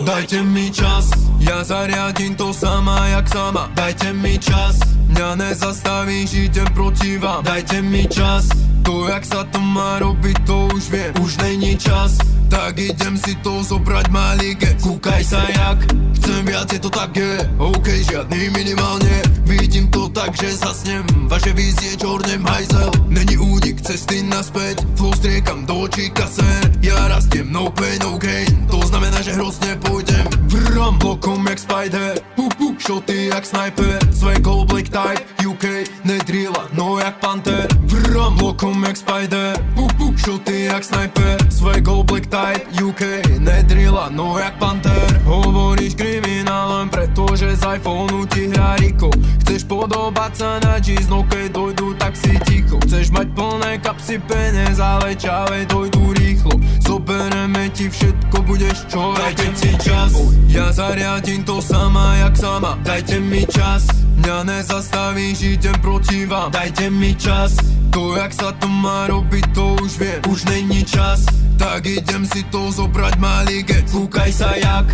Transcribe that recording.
Dajte mi čas, ja zariadím to sama jak sama. Dajte mi čas, mňa nezastavíš, idem proti vám. Dajte mi čas, to jak sa to má robiť, to už viem. Už není čas, tak idem si to zobrať malíke. Kúkaj sa jak, chcem viac, je to tak je. OK, žiadny minimálne, vidím to tak, že zasnem. Vaše vízie čornem hajzel, není únik cesty naspäť. Flow striekam do očí kaser, ja rastiem, no pain, no gain. To znamená, že hrozne pôjdem. Vrám blokom jak Spider, šoty jak sniper. Swaggle black type, UK, nedrilla, no jak Panther. Vrám blokom jak Spider, šoty jak sniper. Swaggle black type, UK, nedrilla, no jak Panther. Hovoríš kriminálom, pretože z iPhoneu ti hrá Rico. Chceš podobať sa na G's, no keď dojdu, tak si ticho. Chceš mať plné kapsy peniaz, ale čave dojdu rýchlo. Zobereme ti všetko, budeš čo? Dajte si čas, ja zariadím to sama jak sama. Dajte mi čas, mňa nezastavíš, idem proti vám. Dajte mi čas, to jak sa to má robiť, to už viem. Už není čas, tak idem si to zobrať malíke. Kúkaj sa jak,